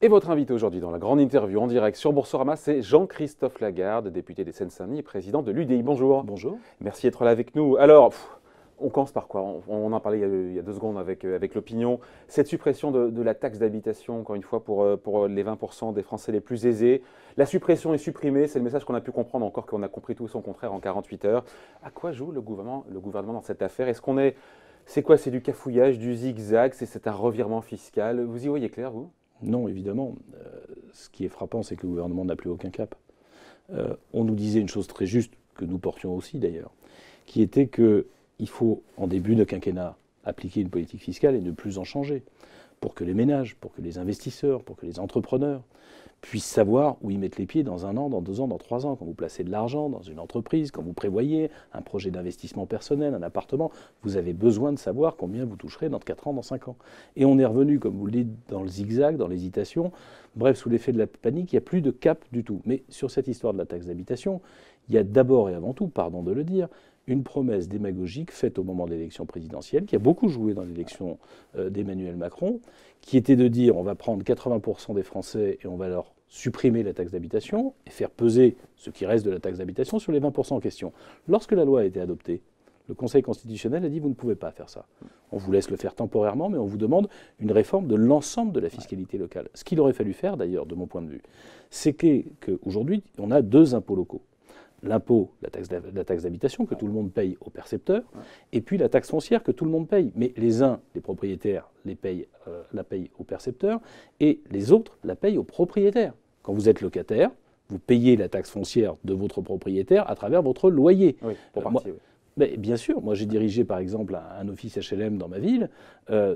Et votre invité aujourd'hui dans la grande interview en direct sur Boursorama, c'est Jean-Christophe Lagarde, député des Seine-Saint-Denis et président de l'UDI. Bonjour. Bonjour. Merci d'être là avec nous. Alors, on commence par quoi? On en parlait il y a 2 secondes avec l'opinion. Cette suppression de la taxe d'habitation, encore une fois, pour les 20% des Français les plus aisés. La suppression est supprimée, c'est le message qu'on a pu comprendre, encore qu'on a compris tout son contraire en 48 heures. À quoi joue le gouvernement dans cette affaire? C'est quoi? C'est du cafouillage, du zigzag, c'est un revirement fiscal? Vous y voyez clair, vous? Non, évidemment. Ce qui est frappant, c'est que le gouvernement n'a plus aucun cap. On nous disait une chose très juste, que nous portions aussi d'ailleurs, qui était qu'il faut, en début de quinquennat, appliquer une politique fiscale et ne plus en changer, pour que les ménages, pour que les investisseurs, pour que les entrepreneurs puissent savoir où ils mettent les pieds dans 1 an, dans 2 ans, dans 3 ans. Quand vous placez de l'argent dans une entreprise, quand vous prévoyez un projet d'investissement personnel, un appartement, vous avez besoin de savoir combien vous toucherez dans 4 ans, dans 5 ans. Et on est revenu, comme vous le dites, dans le zigzag, dans l'hésitation. Bref, sous l'effet de la panique, il n'y a plus de cap du tout. Mais sur cette histoire de la taxe d'habitation, il y a d'abord et avant tout, pardon de le dire, une promesse démagogique faite au moment de l'élection présidentielle, qui a beaucoup joué dans l'élection d'Emmanuel Macron, qui était de dire on va prendre 80% des Français et on va leur supprimer la taxe d'habitation et faire peser ce qui reste de la taxe d'habitation sur les 20% en question. Lorsque la loi a été adoptée, le Conseil constitutionnel a dit vous ne pouvez pas faire ça. On vous laisse le faire temporairement, mais on vous demande une réforme de l'ensemble de la fiscalité locale. Ce qu'il aurait fallu faire, d'ailleurs, de mon point de vue, c'est qu'aujourd'hui, on a 2 impôts locaux. L'impôt, la taxe d'habitation que tout le monde paye aux percepteurs, et puis la taxe foncière que tout le monde paye. Mais les uns, les propriétaires, la payent aux percepteurs, et les autres la payent aux propriétaires. Quand vous êtes locataire, vous payez la taxe foncière de votre propriétaire à travers votre loyer. Oui, pour partie, oui. Mais bien sûr, moi j'ai dirigé par exemple un office HLM dans ma ville,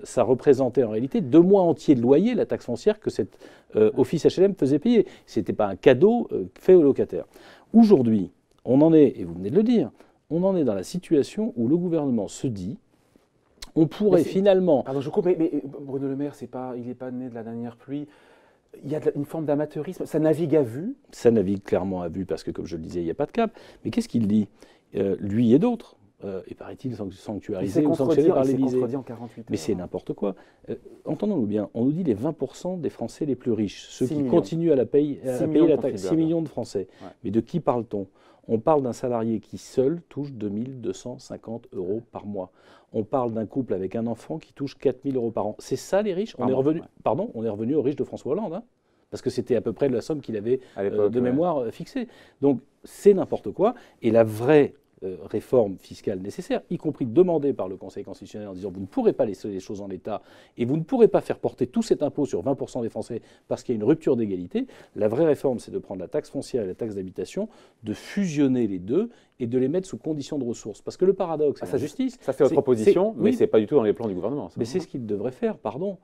ça représentait en réalité 2 mois entiers de loyer, la taxe foncière que cet office HLM faisait payer. Ce n'était pas un cadeau fait aux locataires. Aujourd'hui, on en est, et vous venez de le dire, on en est dans la situation où le gouvernement se dit, on pourrait finalement... Pardon, je coupe, mais Bruno Le Maire, il n'est pas né de la dernière pluie. Il y a une forme d'amateurisme, ça navigue à vue. Ça navigue clairement à vue parce que, comme je le disais, il n'y a pas de cap. Mais qu'est-ce qu'il dit lui et d'autres, et paraît-il sanctuarisé ou sanctionné par l'Élysée. Il s'est contredit en 48 heures. Mais c'est n'importe quoi. Entendons-nous bien, on nous dit les 20% des Français les plus riches, ceux qui continuent à payer la taxe, 6 millions de Français. Ouais. Mais de qui parle-t-on? On parle d'un salarié qui seul touche 2 250 € par mois. On parle d'un couple avec un enfant qui touche 4 000 € par an. C'est ça les riches? On est revenu aux riches de François Hollande, hein, parce que c'était à peu près la somme qu'il avait de mémoire fixée. Donc c'est n'importe quoi. Et la vraie réforme fiscale nécessaire, y compris demandée par le Conseil constitutionnel en disant vous ne pourrez pas laisser les choses en l'état et vous ne pourrez pas faire porter tout cet impôt sur 20% des Français parce qu'il y a une rupture d'égalité. La vraie réforme, c'est de prendre la taxe foncière et la taxe d'habitation, de fusionner les deux et de les mettre sous conditions de ressources. Parce que le paradoxe, c'est la justice. Ça fait votre proposition, mais ce n'est pas du tout dans les plans du gouvernement. Mais c'est ce qu'il devrait faire, pardon.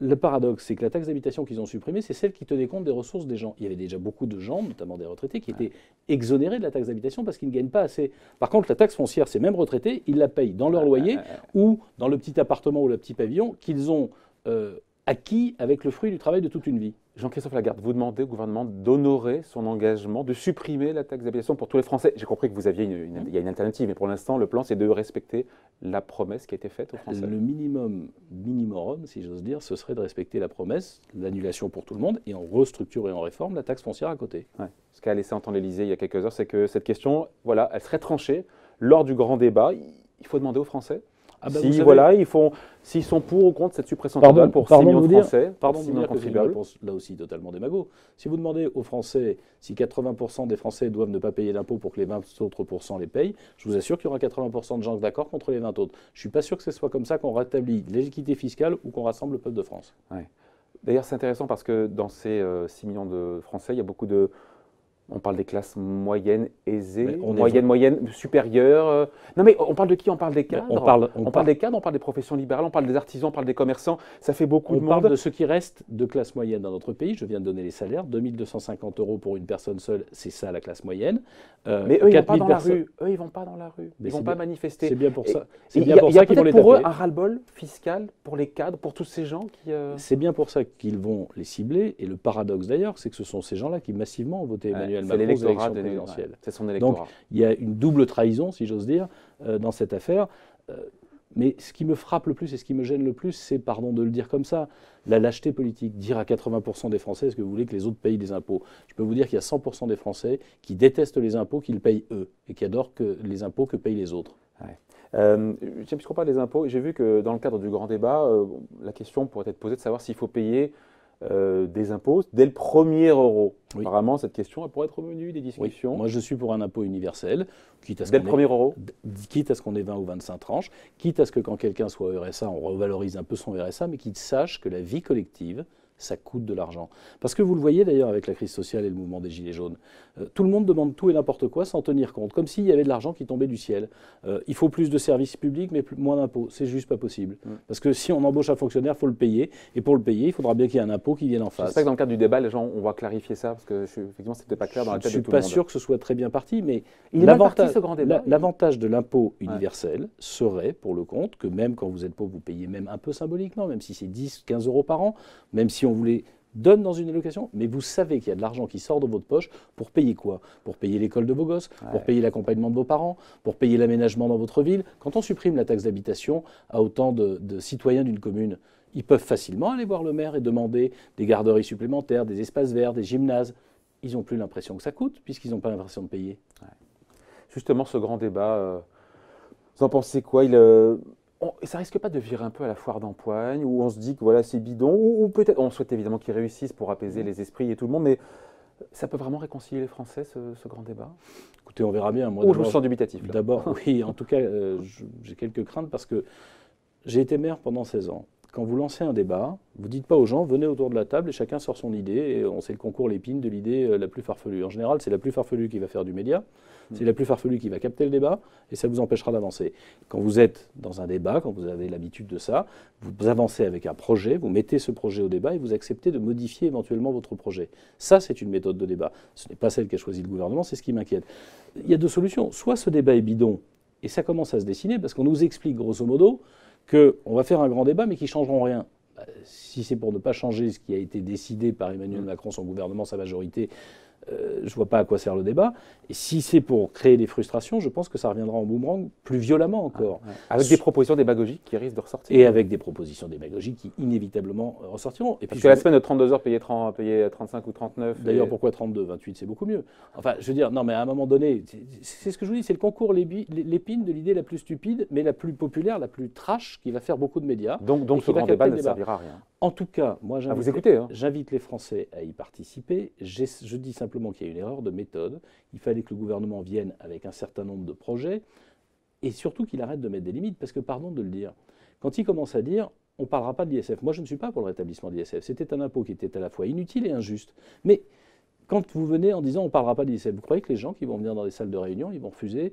Le paradoxe, c'est que la taxe d'habitation qu'ils ont supprimée, c'est celle qui tenait compte des ressources des gens. Il y avait déjà beaucoup de gens, notamment des retraités, qui étaient exonérés de la taxe d'habitation parce qu'ils ne gagnent pas assez. Par contre, la taxe foncière, ces mêmes retraités, ils la payent dans leur loyer ou dans le petit appartement ou le petit pavillon qu'ils ont acquis avec le fruit du travail de toute une vie. Jean-Christophe Lagarde, vous demandez au gouvernement d'honorer son engagement, de supprimer la taxe d'habitation pour tous les Français. J'ai compris que vous aviez il y a une alternative, mais pour l'instant, le plan, c'est de respecter la promesse qui a été faite aux Français. Le minimum, si j'ose dire, ce serait de respecter la promesse, l'annulation pour tout le monde, et en restructurer en réforme la taxe foncière à côté. Ouais. Ce qu'a laissé entendre l'Élysée il y a quelques heures, c'est que cette question, voilà, elle serait tranchée lors du grand débat. Il faut demander aux Français. S'ils sont pour ou contre cette suppression totale pour 6 millions de Français, pardon de vous dire que c'est une réponse là aussi totalement démago. Si vous demandez aux Français si 80% des Français doivent ne pas payer d'impôts pour que les 20 autres % les payent, je vous assure qu'il y aura 80% de gens d'accord contre les 20 autres. Je ne suis pas sûr que ce soit comme ça qu'on rétablit l'équité fiscale ou qu'on rassemble le peuple de France. Ouais. D'ailleurs, c'est intéressant parce que dans ces 6 millions de Français, il y a beaucoup de... On parle des classes moyennes aisées, moyennes supérieures. Non mais on parle de qui? On parle des cadres. On parle des cadres, on parle des professions libérales, on parle des artisans, on parle des commerçants. Ça fait beaucoup de monde. On parle de ce qui reste de classe moyenne dans notre pays. Je viens de donner les salaires. 2 250 € pour une personne seule, c'est ça la classe moyenne. Mais eux, ils ne vont pas dans la rue. Eux, ils vont pas dans la rue. Ils ne vont pas manifester. C'est bien pour ça. C'est bien pour ça qu'ils vont les taper. Pour eux, un ras-le-bol fiscal pour les cadres, pour tous ces gens qui... C'est bien pour ça qu'ils vont les cibler. Et le paradoxe d'ailleurs, c'est que ce sont ces gens-là qui massivement ont voté Emmanuel Macron aux élections présidentielles. C'est son électorat. Donc il y a une double trahison, si j'ose dire, dans cette affaire. Mais ce qui me frappe le plus et ce qui me gêne le plus, c'est, pardon de le dire comme ça, la lâcheté politique. Dire à 80% des Français, est-ce que vous voulez que les autres payent des impôts? Je peux vous dire qu'il y a 100% des Français qui détestent les impôts, qu'ils payent eux, et qui adorent les impôts que payent les autres. Ouais. Puisqu'on parle des impôts, j'ai vu que dans le cadre du grand débat, la question pourrait être posée de savoir s'il faut payer des impôts dès le premier euro. Oui. Apparemment, cette question elle pourrait être revenue des discussions. Oui. Moi, je suis pour un impôt universel. Dès le premier euro. Quitte à ce qu'on ait 20 ou 25 tranches, quitte à ce que quand quelqu'un soit au RSA, on revalorise un peu son RSA, mais qu'il sache que la vie collective, ça coûte de l'argent. Parce que vous le voyez d'ailleurs avec la crise sociale et le mouvement des Gilets jaunes. Tout le monde demande tout et n'importe quoi sans tenir compte, comme s'il y avait de l'argent qui tombait du ciel. Il faut plus de services publics, mais moins d'impôts. C'est juste pas possible. Parce que si on embauche un fonctionnaire, il faut le payer. Et pour le payer, il faudra bien qu'il y ait un impôt qui vienne en face. J'espère que dans le cadre du débat, les gens, on va clarifier ça, parce que effectivement, c'était pas clair dans la tête de tout le monde. Je ne suis pas sûr que ce soit très bien parti, mais l'avantage de l'impôt universel serait, pour le compte, que même quand vous êtes pauvre, vous payez même un peu symboliquement, même si c'est 10, 15 euros par an, même si on voulait donne dans une allocation, mais vous savez qu'il y a de l'argent qui sort de votre poche pour payer quoi? Pour payer l'école de vos gosses, pour payer l'accompagnement de vos parents, pour payer l'aménagement dans votre ville. Quand on supprime la taxe d'habitation à autant de citoyens d'une commune, ils peuvent facilement aller voir le maire et demander des garderies supplémentaires, des espaces verts, des gymnases. Ils n'ont plus l'impression que ça coûte, puisqu'ils n'ont pas l'impression de payer. Justement, ce grand débat, vous en pensez quoi? Ça risque pas de virer un peu à la foire d'empoigne, où on se dit que voilà, c'est bidon, ou peut-être, on souhaite évidemment qu'ils réussissent pour apaiser les esprits et tout le monde, mais ça peut vraiment réconcilier les Français, ce grand débat? Écoutez, on verra bien. Moi, je me sens dubitatif. D'abord, oui, en tout cas, j'ai quelques craintes parce que j'ai été maire pendant 16 ans. Quand vous lancez un débat, vous ne dites pas aux gens, venez autour de la table et chacun sort son idée, et on sait le concours Lépine de l'idée la plus farfelue. En général, c'est la plus farfelue qui va faire du média, c'est la plus farfelue qui va capter le débat, et ça vous empêchera d'avancer. Quand vous êtes dans un débat, quand vous avez l'habitude de ça, vous avancez avec un projet, vous mettez ce projet au débat et vous acceptez de modifier éventuellement votre projet. Ça, c'est une méthode de débat. Ce n'est pas celle qu'a choisi le gouvernement, c'est ce qui m'inquiète. Il y a deux solutions. Soit ce débat est bidon, et ça commence à se dessiner, parce qu'on nous explique grosso modo qu'on va faire un grand débat, mais qui ne changeront rien. Si c'est pour ne pas changer ce qui a été décidé par Emmanuel Macron, son gouvernement, sa majorité, je ne vois pas à quoi sert le débat. Et si c'est pour créer des frustrations, je pense que ça reviendra en boomerang plus violemment encore. Avec des propositions démagogiques qui risquent de ressortir. Et avec des propositions démagogiques qui inévitablement ressortiront. Et parce que la semaine de 32 heures payée 35 ou 39. D'ailleurs, pourquoi 32? 28, c'est beaucoup mieux. Enfin, je veux dire, non, mais à un moment donné, c'est ce que je vous dis, c'est le concours Lépine de l'idée la plus stupide, mais la plus populaire, la plus trash, qui va faire beaucoup de médias. Donc ce grand débat ne servira à rien. En tout cas, moi, j'invite les Français à y participer. Je dis simplement qu'il y a une erreur de méthode. Il fallait que le gouvernement vienne avec un certain nombre de projets et surtout qu'il arrête de mettre des limites. Parce que, pardon de le dire, quand il commence à dire on ne parlera pas de l'ISF, moi je ne suis pas pour le rétablissement de l'ISF. C'était un impôt qui était à la fois inutile et injuste. Mais quand vous venez en disant on ne parlera pas de l'ISF, vous croyez que les gens qui vont venir dans des salles de réunion, ils vont refuser,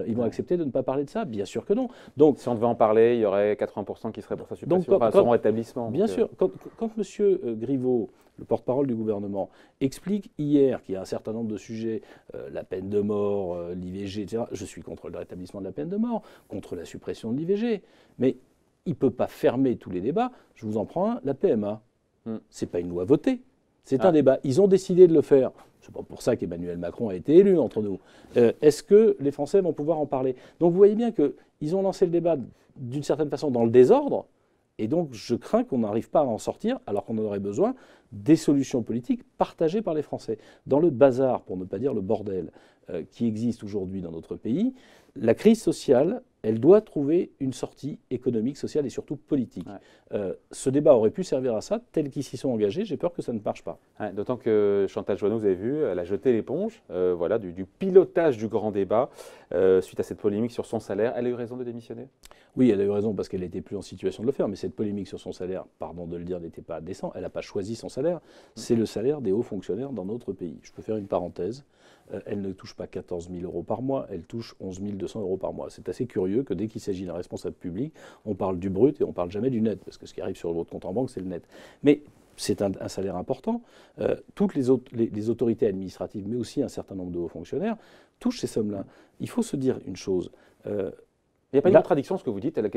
ils vont accepter de ne pas parler de ça? Bien sûr que non. Donc, si on devait en parler, il y aurait 80% qui seraient pour sa suppression, son rétablissement. Bien sûr. Quand M. Griveaux, le porte-parole du gouvernement, explique hier qu'il y a un certain nombre de sujets, la peine de mort, l'IVG, etc., je suis contre le rétablissement de la peine de mort, contre la suppression de l'IVG, mais il ne peut pas fermer tous les débats. Je vous en prends un, la PMA. Ce n'est pas une loi votée. C'est un débat. Ils ont décidé de le faire. Ce n'est pas pour ça qu'Emmanuel Macron a été élu entre nous. Est-ce que les Français vont pouvoir en parler? Donc vous voyez bien qu'ils ont lancé le débat d'une certaine façon dans le désordre. Et donc je crains qu'on n'arrive pas à en sortir alors qu'on en aurait besoin des solutions politiques partagées par les Français. Dans le bazar, pour ne pas dire le bordel, qui existe aujourd'hui dans notre pays, la crise sociale, elle doit trouver une sortie économique, sociale et surtout politique. Ce débat aurait pu servir à ça, tels qu'ils s'y sont engagés, j'ai peur que ça ne marche pas. D'autant que Chantal Joanneau, vous avez vu, elle a jeté l'éponge voilà, du pilotage du grand débat suite à cette polémique sur son salaire. Elle a eu raison de démissionner? Oui, elle a eu raison parce qu'elle n'était plus en situation de le faire, mais cette polémique sur son salaire, pardon de le dire, n'était pas décent. Elle n'a pas choisi son salaire, c'est le salaire des hauts fonctionnaires dans notre pays. Je peux faire une parenthèse. Elle ne touche pas 14 000 euros par mois, elle touche 11 200 euros par mois. C'est assez curieux que dès qu'il s'agit d'un responsable public, on parle du brut et on ne parle jamais du net, parce que ce qui arrive sur votre compte en banque, c'est le net. Mais c'est un salaire important. Toutes les autorités administratives, mais aussi un certain nombre de hauts fonctionnaires, touchent ces sommes-là. Il faut se dire une chose. Il n'y a pas de contradiction ce que vous dites. Elle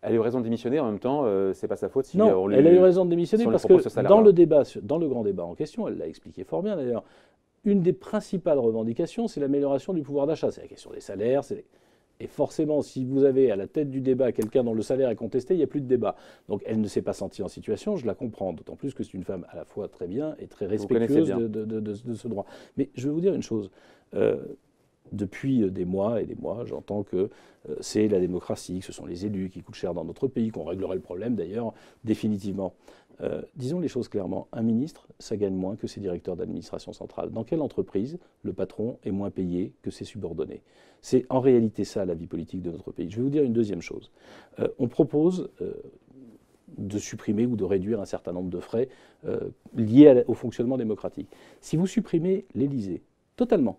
a eu raison de démissionner, en même temps, c'est pas sa faute. Si non, elle a eu raison de démissionner parce que dans le débat, dans le grand débat en question, elle l'a expliqué fort bien d'ailleurs, une des principales revendications, c'est l'amélioration du pouvoir d'achat. C'est la question des salaires. Et forcément, si vous avez à la tête du débat quelqu'un dont le salaire est contesté, il n'y a plus de débat. Donc elle ne s'est pas sentie en situation, je la comprends, d'autant plus que c'est une femme à la fois très bien et très respectueuse de ce droit. Mais je vais vous dire une chose. Depuis des mois et des mois, j'entends que c'est la démocratie, que ce sont les élus qui coûtent cher dans notre pays, qu'on réglerait le problème d'ailleurs définitivement. Disons les choses clairement, un ministre, ça gagne moins que ses directeurs d'administration centrale. Dans quelle entreprise le patron est moins payé que ses subordonnés? C'est en réalité ça la vie politique de notre pays. Je vais vous dire une deuxième chose. On propose de supprimer ou de réduire un certain nombre de frais liés au fonctionnement démocratique. Si vous supprimez l'Élysée, totalement,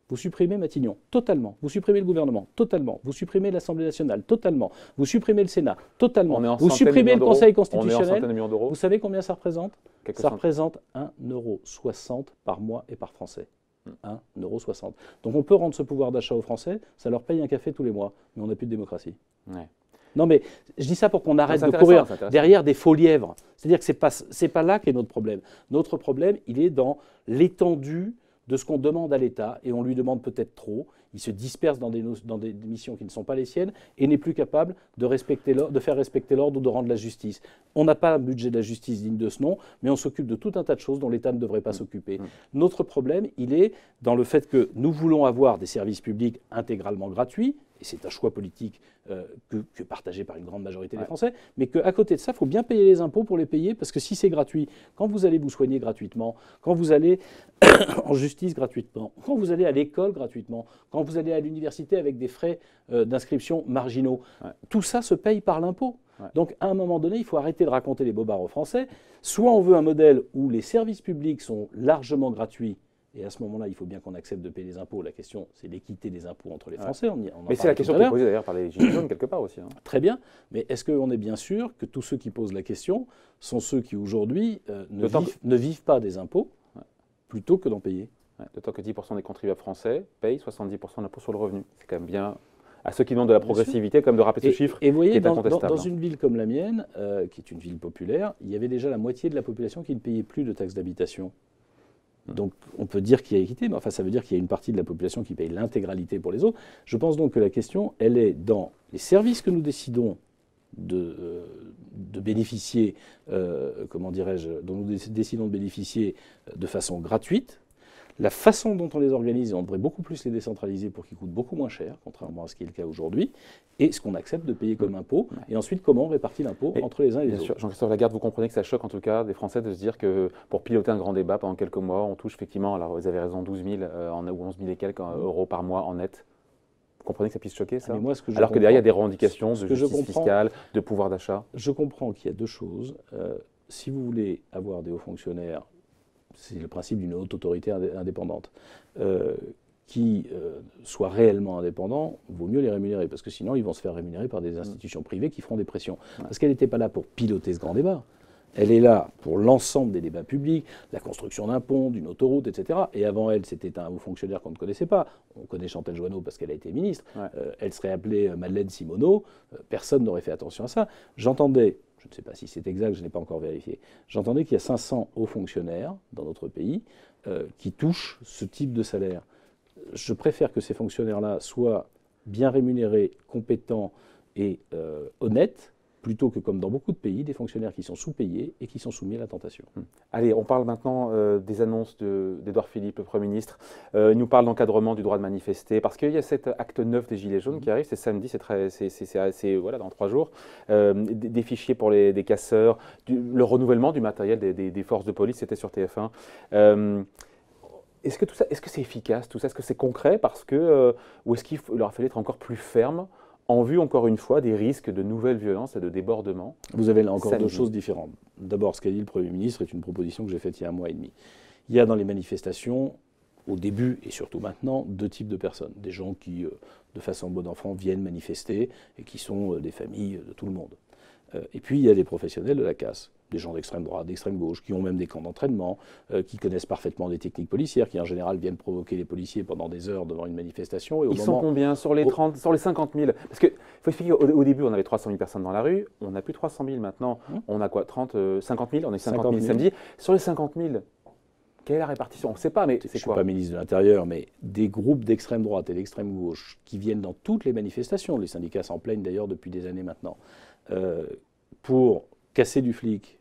vous supprimez Matignon, totalement. Vous supprimez le gouvernement, totalement. Vous supprimez l'Assemblée nationale, totalement. Vous supprimez le Sénat, totalement. Vous supprimez le Conseil constitutionnel. Vous savez combien ça représente? Ça représente 1,60 € par mois et par Français. 1,60 €. Donc on peut rendre ce pouvoir d'achat aux Français, ça leur paye un café tous les mois, mais on n'a plus de démocratie. Ouais. Non mais je dis ça pour qu'on arrête de courir derrière des faux lièvres. C'est-à-dire que c'est pas là qu'est notre problème. Notre problème, il est dans l'étendue de ce qu'on demande à l'État, et on lui demande peut-être trop. Il se disperse dans des missions qui ne sont pas les siennes et n'est plus capable de faire respecter l'ordre ou de rendre la justice. On n'a pas un budget de la justice digne de ce nom, mais on s'occupe de tout un tas de choses dont l'État ne devrait pas s'occuper. Notre problème, il est dans le fait que nous voulons avoir des services publics intégralement gratuits, et c'est un choix politique que partagé par une grande majorité des Français, mais qu'à côté de ça, il faut bien payer les impôts pour les payer, parce que si c'est gratuit, quand vous allez vous soigner gratuitement, quand vous allez en justice gratuitement, quand vous allez à l'école gratuitement, quand vous allez à l'université avec des frais d'inscription marginaux, tout ça se paye par l'impôt. Donc à un moment donné, il faut arrêter de raconter les bobards aux Français. Soit on veut un modèle où les services publics sont largement gratuits, et à ce moment-là, il faut bien qu'on accepte de payer les impôts. La question, c'est l'équité des impôts entre les Français. Mais c'est la question qui est posée d'ailleurs par les Gilets jaunes quelque part aussi. Très bien, mais est-ce qu'on est bien sûr que tous ceux qui posent la question sont ceux qui aujourd'hui ne vivent pas des impôts plutôt que d'en payer? D'autant que 10% des contribuables français payent 70% d'impôts sur le revenu. C'est quand même bien à ceux qui demandent de la progressivité, comme de rappeler ce chiffre et vous voyez, qui est incontestable. Dans une ville comme la mienne, qui est une ville populaire, il y avait déjà la moitié de la population qui ne payait plus de taxes d'habitation. Donc on peut dire qu'il y a équité, mais enfin ça veut dire qu'il y a une partie de la population qui paye l'intégralité pour les autres. Je pense donc que la question, elle est dans les services que nous décidons de bénéficier, comment dirais-je, dont nous décidons de bénéficier de façon gratuite. La façon dont on les organise, et on devrait beaucoup plus les décentraliser pour qu'ils coûtent beaucoup moins cher, contrairement à ce qui est le cas aujourd'hui, et ce qu'on accepte de payer comme impôt, et ensuite comment on répartit l'impôt entre les uns et les autres. Jean-Christophe Lagarde, vous comprenez que ça choque en tout cas des Français de se dire que pour piloter un grand débat pendant quelques mois, on touche effectivement, alors vous avez raison, 12 000 ou 11 000 et quelques euros par mois en net. Vous comprenez que ça puisse choquer ça? Alors que derrière, il y a des revendications de justice fiscale, de pouvoir d'achat. Je comprends qu'il y a deux choses. Si vous voulez avoir des hauts fonctionnaires, c'est le principe d'une haute autorité indépendante, qui soient réellement indépendants, il vaut mieux les rémunérer, parce que sinon ils vont se faire rémunérer par des institutions privées qui feront des pressions. Parce qu'elle n'était pas là pour piloter ce grand débat. Elle est là pour l'ensemble des débats publics, la construction d'un pont, d'une autoroute, etc. Et avant elle, c'était un haut fonctionnaire qu'on ne connaissait pas. On connaît Chantal Joanneau parce qu'elle a été ministre. Elle serait appelée Madeleine Simoneau. Personne n'aurait fait attention à ça. J'entendais, je ne sais pas si c'est exact, je n'ai pas encore vérifié, j'entendais qu'il y a 500 hauts fonctionnaires dans notre pays qui touchent ce type de salaire. Je préfère que ces fonctionnaires-là soient bien rémunérés, compétents et honnêtes, plutôt que, comme dans beaucoup de pays, des fonctionnaires qui sont sous-payés et qui sont soumis à la tentation. Allez, on parle maintenant des annonces d'Édouard Philippe, le Premier ministre. Il nous parle d'encadrement du droit de manifester, parce qu'il y a cet acte 9 des Gilets jaunes qui arrive, c'est samedi, c'est voilà, dans 3 jours. Des fichiers pour des casseurs, le renouvellement du matériel des forces de police, c'était sur TF1. Est-ce que tout ça, est-ce que c'est efficace, tout ça? Est-ce que c'est concret ou est-ce qu'il leur a fallu être encore plus ferme en vue, encore une fois, des risques de nouvelles violences et de débordements? Vous avez là encore deux choses différentes. D'abord, ce qu'a dit le Premier ministre est une proposition que j'ai faite il y a 1 mois et demi. Il y a dans les manifestations, au début et surtout maintenant, 2 types de personnes. Des gens qui, de façon bon enfant, viennent manifester et qui sont des familles de tout le monde. Et puis, il y a des professionnels de la casse, des gens d'extrême droite, d'extrême gauche, qui ont même des camps d'entraînement, qui connaissent parfaitement des techniques policières, qui en général viennent provoquer les policiers pendant des heures devant une manifestation. Et Ils sont combien sur les 50 000? Parce qu'il faut expliquer, au début, on avait 300 000 personnes dans la rue, on n'a plus 300 000 maintenant. On a quoi, 50 000? On a 50 000 samedi. Sur les 50 000, Quelle est la répartition? On ne sait pas, mais c'est quoi? Je ne suis pas ministre de l'Intérieur, mais des groupes d'extrême droite et d'extrême gauche qui viennent dans toutes les manifestations, les syndicats s'en plaignent d'ailleurs depuis des années maintenant, pour casser du flic,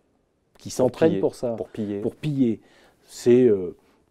qui s'entraînent pour ça, pour piller, c'est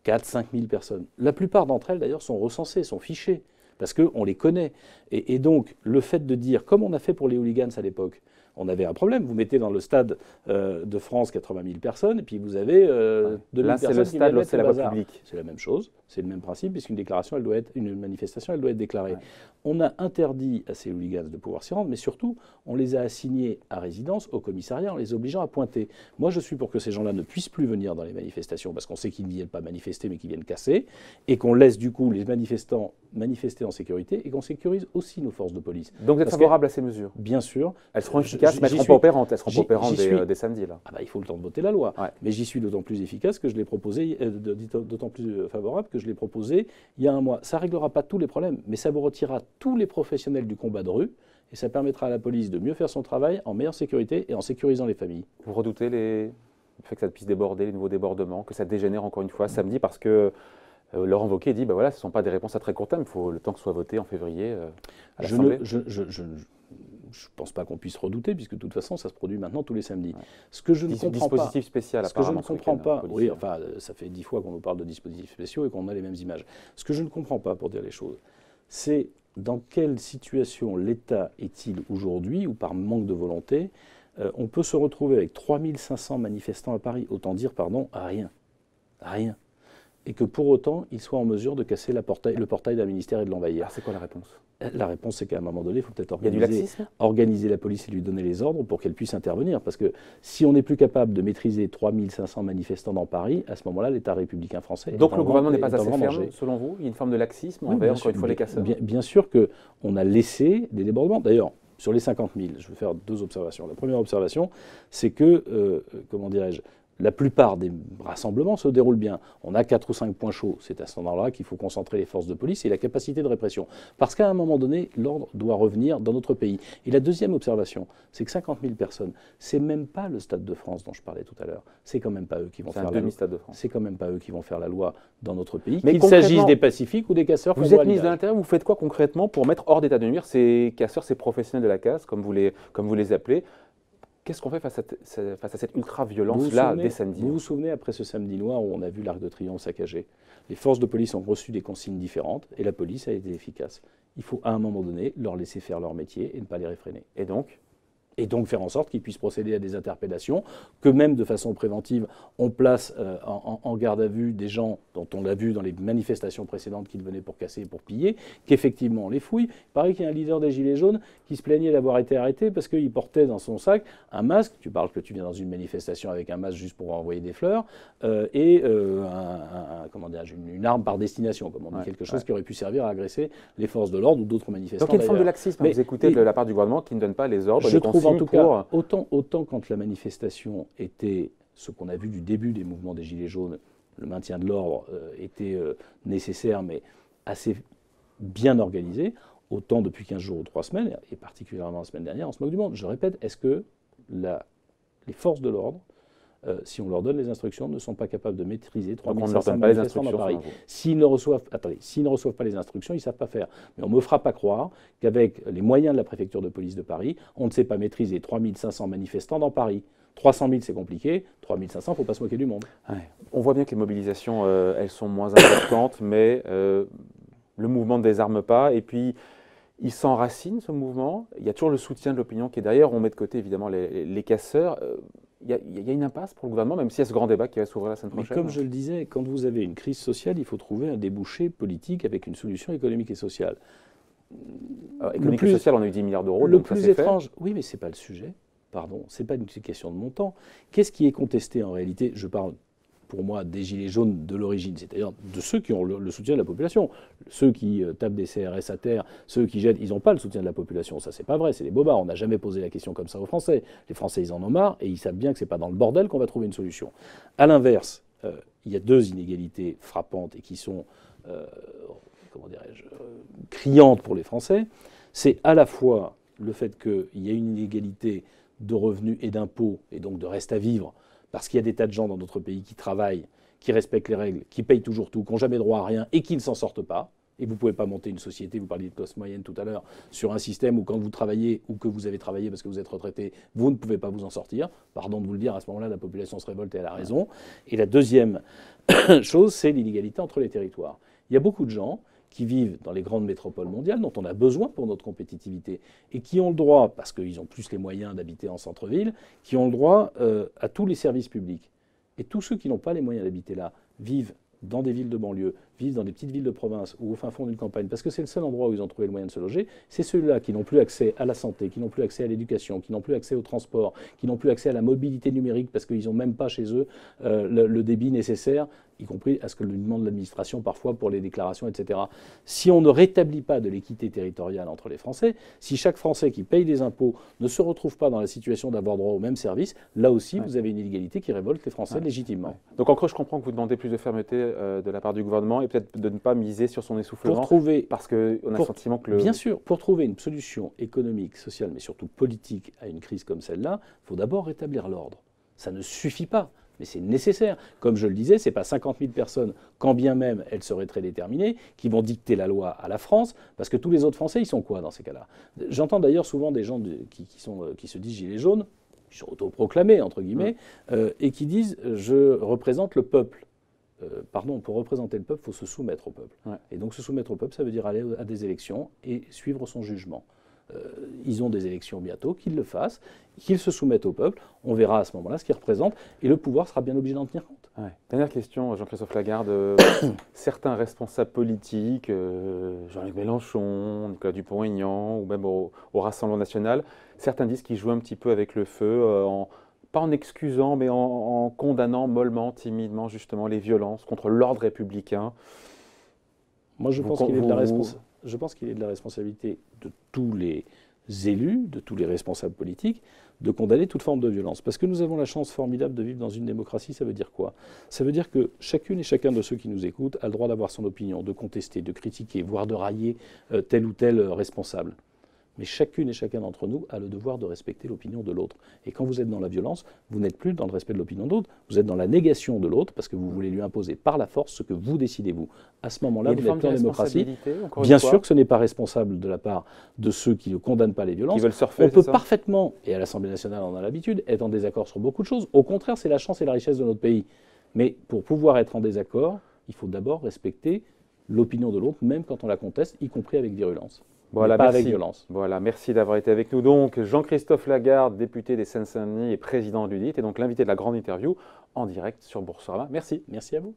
4-5 000 personnes. La plupart d'entre elles d'ailleurs sont recensées, sont fichées, parce qu'on les connaît. Et donc le fait de dire, comme on a fait pour les hooligans à l'époque, on avait un problème. Vous mettez dans le stade de France 80 000 personnes, et puis vous avez 2 000 personnes. Là, c'est le stade, l'autre, c'est la voie publique. C'est la même chose, c'est le même principe, puisqu'une déclaration, une manifestation, elle doit être déclarée. Ouais. On a interdit à ces hooligans de pouvoir s'y rendre, mais surtout, on les a assignés à résidence au commissariat en les obligeant à pointer. Moi, je suis pour que ces gens-là ne puissent plus venir dans les manifestations, parce qu'on sait qu'ils ne viennent pas manifester, mais qu'ils viennent casser, et qu'on laisse du coup les manifestants manifester en sécurité, et qu'on sécurise aussi nos forces de police. Donc vous êtes favorable à ces mesures? Bien sûr. Elles seront efficaces, mais elles seront pas opérantes. Elles seront pas opérantes dès samedi, là. Ah bah, il faut le temps de voter la loi. Ouais. Mais j'y suis d'autant plus efficace que je l'ai proposé, d'autant plus favorable que je l'ai proposé il y a un mois. Ça ne réglera pas tous les problèmes, mais ça vous retirera tous les professionnels du combat de rue, et ça permettra à la police de mieux faire son travail en meilleure sécurité et en sécurisant les familles. Vous redoutez le fait que ça puisse déborder, les nouveaux débordements, que ça dégénère encore une fois samedi, parce que Laurent Wauquiez dit, voilà, ce ne sont pas des réponses à très court terme, il faut le temps que ce soit voté en février à l'Assemblée. Je ne pense pas qu'on puisse redouter, puisque de toute façon, ça se produit maintenant tous les samedis. Ouais. Ce que je ne comprends pas, spécial, ce que je ne comprends pas, oui, enfin, ça fait 10 fois qu'on nous parle de dispositifs spéciaux et qu'on a les mêmes images. Ce que je ne comprends pas, pour dire les choses, c'est dans quelle situation l'État est-il aujourd'hui, ou par manque de volonté, on peut se retrouver avec 3500 manifestants à Paris, autant dire, pardon, rien. Rien. Et que pour autant, il soit en mesure de casser le portail d'un ministère et de l'envahir. Alors c'est quoi la réponse? La réponse, c'est qu'à un moment donné, il faut peut-être organiser la police et lui donner les ordres pour qu'elle puisse intervenir. Parce que si on n'est plus capable de maîtriser 3500 manifestants dans Paris, à ce moment-là, l'État républicain français... Donc le gouvernement n'est pas assez ferme, selon vous? Il y a une forme de laxisme envers, encore une fois, les casseurs? Bien sûr qu'on a laissé des débordements. D'ailleurs, sur les 50 000, je vais faire 2 observations. La première observation, c'est que, comment dirais-je, la plupart des rassemblements se déroulent bien. On a 4 ou 5 points chauds. C'est à ce moment-là qu'il faut concentrer les forces de police et la capacité de répression. Parce qu'à un moment donné, l'ordre doit revenir dans notre pays. Et la deuxième observation, c'est que 50 000 personnes, c'est même pas le Stade de France dont je parlais tout à l'heure. C'est quand même pas eux qui vont faire la loi. C'est quand même pas eux qui vont faire la loi dans notre pays. Qu'il s'agisse des pacifiques ou des casseurs. Vous êtes ministre de l'Intérieur, vous faites quoi concrètement pour mettre hors d'état de nuire ces casseurs, ces professionnels de la casse, comme vous les appelez? Qu'est-ce qu'on fait face à cette ultra-violence-là dès samedi? Vous vous souvenez, après ce samedi noir où on a vu l'Arc de Triomphe saccagé, les forces de police ont reçu des consignes différentes et la police a été efficace. Il faut à un moment donné leur laisser faire leur métier et ne pas les réfréner. Et donc faire en sorte qu'ils puissent procéder à des interpellations, que même de façon préventive, on place en garde à vue des gens dont on l'a vu dans les manifestations précédentes qu'ils venaient pour casser et pour piller, qu'effectivement on les fouille. Il paraît qu'il y a un leader des Gilets jaunes qui se plaignait d'avoir été arrêté parce qu'il portait dans son sac un masque, tu parles que tu viens dans une manifestation avec un masque juste pour envoyer des fleurs, et une arme par destination, comme on dit, quelque chose qui aurait pu servir à agresser les forces de l'ordre ou d'autres manifestants. Donc il y a une forme de laxisme, vous écoutez de la part du gouvernement qui ne donne pas les ordres, en tout cas, autant quand la manifestation était ce qu'on a vu du début des mouvements des Gilets jaunes, le maintien de l'ordre était nécessaire, mais assez bien organisé, autant depuis 15 jours ou 3 semaines, et particulièrement la semaine dernière, on se moque du monde. Je répète, est-ce que les forces de l'ordre, si on leur donne les instructions, ne sont pas capables de maîtriser 3500 manifestants dans Paris? S'ils ne reçoivent pas les instructions, ils ne savent pas faire. Mais on ne me fera pas croire qu'avec les moyens de la préfecture de police de Paris, on ne sait pas maîtriser 3500 manifestants dans Paris. 300 000, c'est compliqué. 3500, il ne faut pas se moquer du monde. Ouais. On voit bien que les mobilisations, elles sont moins importantes, mais le mouvement ne désarme pas. Et puis, il s'enracine, ce mouvement. Il y a toujours le soutien de l'opinion qui est derrière. On met de côté, évidemment, les casseurs. Il y a une impasse pour le gouvernement, même s'il y a ce grand débat qui va s'ouvrir la semaine prochaine. Mais comme je le disais, quand vous avez une crise sociale, il faut trouver un débouché politique avec une solution économique et sociale. Économique et sociale, on a eu 10 milliards d'euros. Le plus étrange, oui, mais ce n'est pas le sujet. Pardon, ce n'est pas une question de montant. Qu'est-ce qui est contesté en réalité? Je parle pour moi des Gilets jaunes de l'origine, c'est-à-dire de ceux qui ont le soutien de la population. Ceux qui tapent des CRS à terre, ceux qui jettent, ils n'ont pas le soutien de la population. Ça, c'est pas vrai, c'est des bobards. On n'a jamais posé la question comme ça aux Français. Les Français, ils en ont marre et ils savent bien que ce n'est pas dans le bordel qu'on va trouver une solution. À l'inverse, il y a 2 inégalités frappantes et qui sont, criantes pour les Français. C'est à la fois le fait qu'il y a une inégalité de revenus et d'impôts, et donc de reste à vivre, parce qu'il y a des tas de gens dans notre pays qui travaillent qui respectent les règles, qui payent toujours tout, qui n'ont jamais droit à rien et qui ne s'en sortent pas. Et vous ne pouvez pas monter une société, vous parliez de classe moyenne tout à l'heure, sur un système où quand vous travaillez ou que vous avez travaillé parce que vous êtes retraité, vous ne pouvez pas vous en sortir. Pardon de vous le dire, à ce moment-là, la population se révolte et elle a raison. Et la deuxième chose, c'est l'inégalité entre les territoires. Il y a beaucoup de gens qui vivent dans les grandes métropoles mondiales, dont on a besoin pour notre compétitivité, et qui ont le droit, parce qu'ils ont plus les moyens d'habiter en centre-ville, qui ont le droit à tous les services publics. Et tous ceux qui n'ont pas les moyens d'habiter là vivent dans des villes de banlieue, vivent dans des petites villes de province ou au fin fond d'une campagne, parce que c'est le seul endroit où ils ont trouvé le moyen de se loger, c'est ceux-là qui n'ont plus accès à la santé, qui n'ont plus accès à l'éducation, qui n'ont plus accès au transport, qui n'ont plus accès à la mobilité numérique, parce qu'ils n'ont même pas chez eux le débit nécessaire, y compris à ce que lui demande l'administration parfois pour les déclarations, etc. Si on ne rétablit pas de l'équité territoriale entre les Français, si chaque Français qui paye des impôts ne se retrouve pas dans la situation d'avoir droit aux mêmes services, là aussi vous avez une inégalité qui révolte les Français légitimement. Donc en creux, je comprends que vous demandez plus de fermeté de la part du gouvernement et peut-être de ne pas miser sur son essoufflement, parce qu'on a le sentiment que Bien sûr, pour trouver une solution économique, sociale, mais surtout politique à une crise comme celle-là, il faut d'abord rétablir l'ordre. Ça ne suffit pas, mais c'est nécessaire. Comme je le disais, ce n'est pas 50 000 personnes, quand bien même elles seraient très déterminées, qui vont dicter la loi à la France, parce que tous les autres Français, ils sont quoi dans ces cas-là? J'entends d'ailleurs souvent des gens qui se disent gilets jaunes, qui sont autoproclamés, entre guillemets, et qui disent « je représente le peuple ». Pardon, pour représenter le peuple, il faut se soumettre au peuple. Ouais. Et donc se soumettre au peuple, ça veut dire aller à des élections et suivre son jugement. Ils ont des élections bientôt, qu'ils le fassent, qu'ils se soumettent au peuple, on verra à ce moment-là ce qu'ils représentent, et le pouvoir sera bien obligé d'en tenir compte. Ouais. Dernière question, Jean-Christophe Lagarde. Certains responsables politiques, Jean-Luc Mélenchon, Nicolas Dupont-Aignan, ou même au Rassemblement national, certains disent qu'ils jouent un petit peu avec le feu, pas en excusant, mais en condamnant mollement, timidement, justement, les violences contre l'ordre républicain. Moi, je pense qu'il est de la responsabilité de tous les élus, de tous les responsables politiques, de condamner toute forme de violence. Parce que nous avons la chance formidable de vivre dans une démocratie. Ça veut dire quoi? Ça veut dire que chacune et chacun de ceux qui nous écoutent a le droit d'avoir son opinion, de contester, de critiquer, voire de railler tel ou tel responsable. Mais chacune et chacun d'entre nous a le devoir de respecter l'opinion de l'autre. Et quand vous êtes dans la violence, vous n'êtes plus dans le respect de l'opinion de l'autre, vous êtes dans la négation de l'autre parce que vous voulez lui imposer par la force ce que vous décidez vous. À ce moment-là, vous n'êtes plus en démocratie. Bien sûr que ce n'est pas responsable de la part de ceux qui ne condamnent pas les violences. Qui veulent surfer, on peut parfaitement, et à l'Assemblée nationale on a l'habitude, être en désaccord sur beaucoup de choses. Au contraire, c'est la chance et la richesse de notre pays. Mais pour pouvoir être en désaccord, il faut d'abord respecter l'opinion de l'autre, même quand on la conteste, y compris avec virulence. Voilà, pas avec violence. Voilà, merci d'avoir été avec nous. Donc, Jean-Christophe Lagarde, député des Seine-Saint-Denis et président de l'UDIT, et donc l'invité de la grande interview en direct sur Boursorama. Merci. Merci à vous.